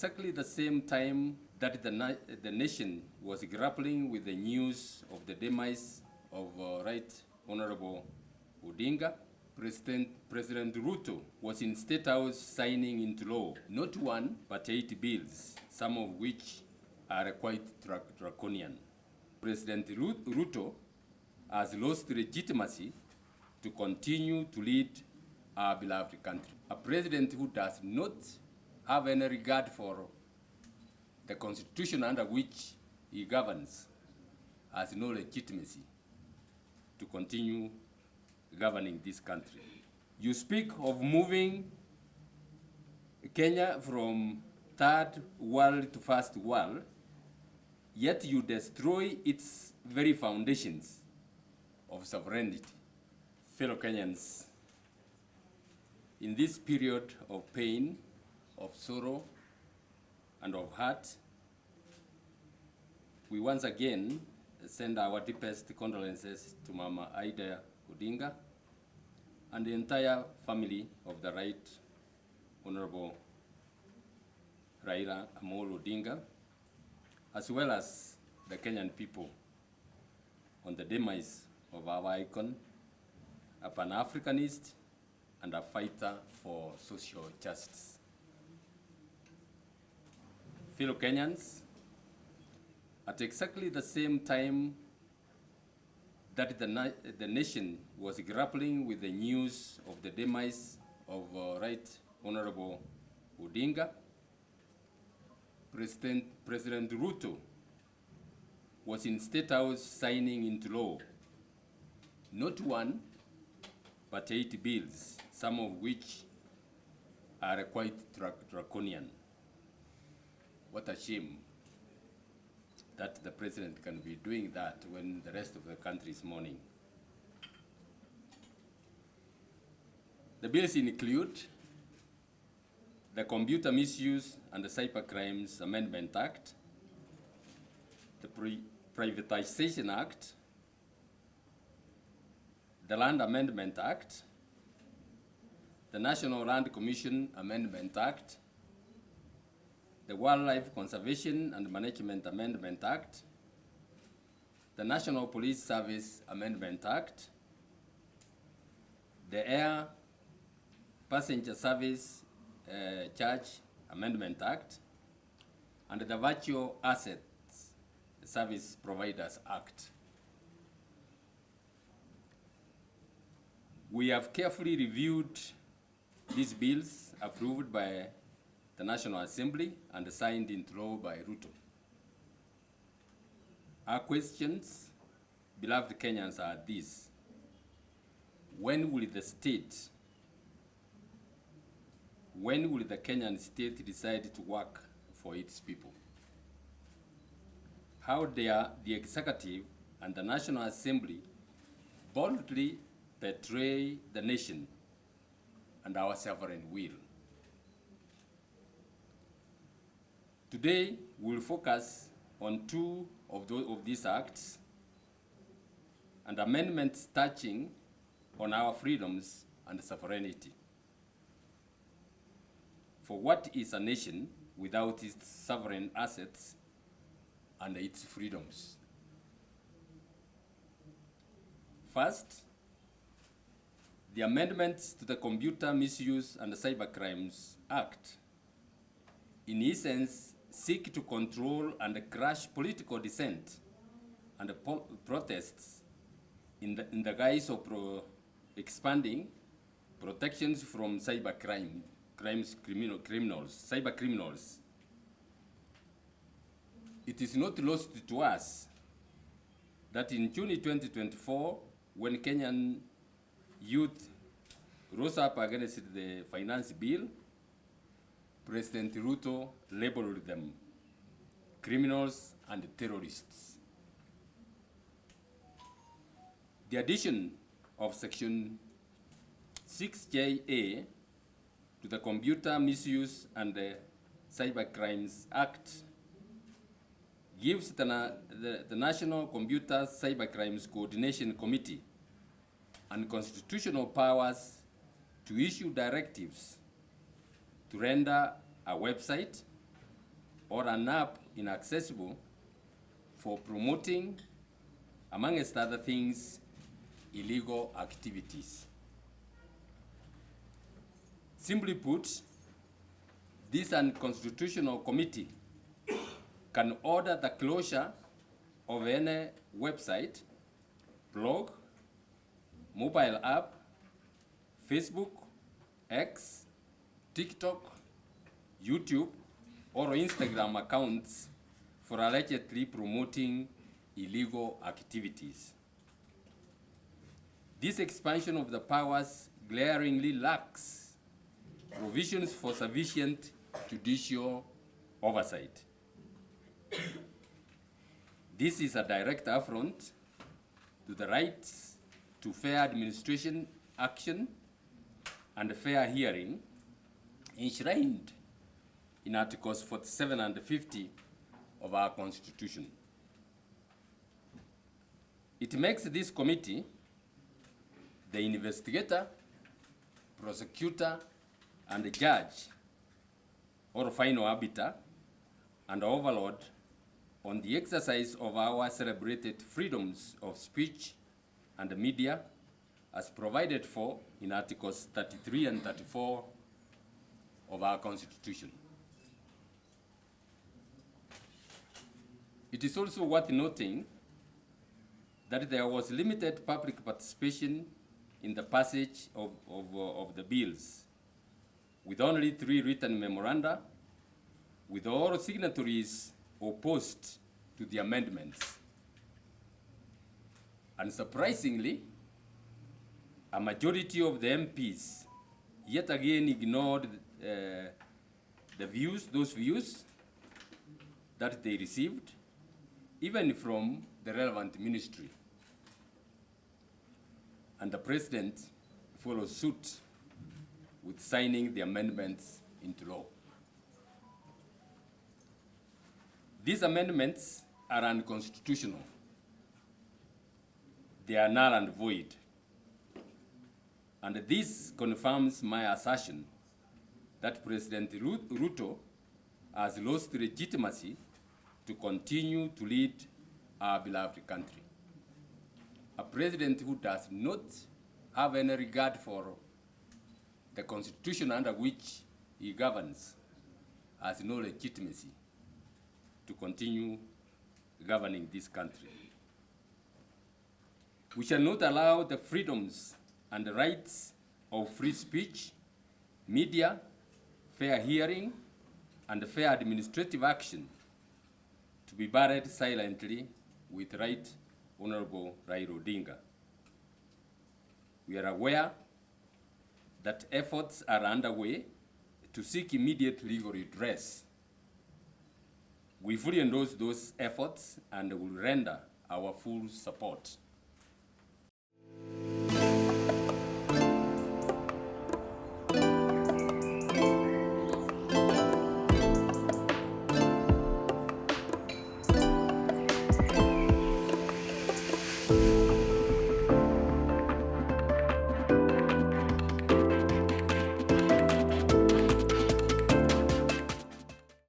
exactly the same time that the nation was grappling with the news of the demise of Right Honorable Odinga, President Ruto was in State House signing into law not one but 8 bills, some of which are quite draconian. President Ruto has lost legitimacy to continue to lead our beloved country. A president who does not have any regard for the constitution under which he governs has no legitimacy to continue governing this country. You speak of moving Kenya from third world to first world, yet you destroy its very foundations of sovereignty. Fellow Kenyans, in this period of pain, of sorrow, and of hurt, we once again send our deepest condolences to Mama Ida Odinga and the entire family of the Right Honorable Raila Odinga, as well as the Kenyan people, on the demise of our icon, a Pan-Africanist and a fighter for social justice. Fellow Kenyans, at exactly the same time that the nation was grappling with the news of the demise of Right Honorable Odinga, President Ruto was in State House signing into law not one but 8 bills, some of which are quite draconian. What a shame that the president can be doing that when the rest of the country is mourning. The bills include the Computer Misuse and the Cybercrimes Amendment Act, the Privatization Act, the Land Amendment Act, the National Land Commission Amendment Act, the Wildlife Conservation and Management Amendment Act, the National Police Service Amendment Act, the Air Passenger Service Charge Amendment Act, and the Virtual Assets Service Providers Act. We have carefully reviewed these bills approved by the National Assembly and signed into law by Ruto. Our questions, beloved Kenyans, are these: when will the Kenyan state decide to work for its people? How dare the executive and the National Assembly boldly betray the nation and our sovereign will? Today, we'll focus on 2 of these acts and amendments touching on our freedoms and sovereignty. For what is a nation without its sovereign assets and its freedoms? First, the amendments to the Computer Misuse and Cybercrimes Act, in essence, seek to control and crush political dissent and protests in the guise of expanding protections from cyber criminals. It is not lost to us that in June 2024, when Kenyan youth rose up against the finance bill, President Ruto labeled them criminals and terrorists. The addition of Section 6JA to the Computer Misuse and Cybercrimes Act gives the National Computer Cybercrimes Coordination Committee unconstitutional powers to issue directives to render a website, or an app inaccessible for promoting, amongst other things, illegal activities. Simply put, this unconstitutional committee can order the closure of any website, blog, mobile app, Facebook, X, TikTok, YouTube, or Instagram accounts for allegedly promoting illegal activities. This expansion of the powers glaringly lacks provisions for sufficient judicial oversight. This is a direct affront to the rights to fair administration action and fair hearing enshrined in Articles 47 and 50 of our Constitution. It makes this committee the investigator, prosecutor, and the judge, or final arbiter and overlord on the exercise of our celebrated freedoms of speech and media as provided for in Articles 33 and 34 of our Constitution. It is also worth noting that there was limited public participation in the passage of the bills, with only 3 written memoranda, with all signatories opposed to the amendments. Unsurprisingly, a majority of the MPs yet again ignored those views that they received, even from the relevant ministry. And the President followed suit with signing the amendments into law. These amendments are unconstitutional. They are null and void. And this confirms my assertion that President Ruto has lost legitimacy to continue to lead our beloved country. A president who does not have any regard for the Constitution under which he governs has no legitimacy to continue governing this country. We shall not allow the freedoms and the rights of free speech, media, fair hearing, and fair administrative action to be buried silently with Right Honorable Raila Odinga. We are aware that efforts are underway to seek immediate legal redress. We fully endorse those efforts and will render our full support.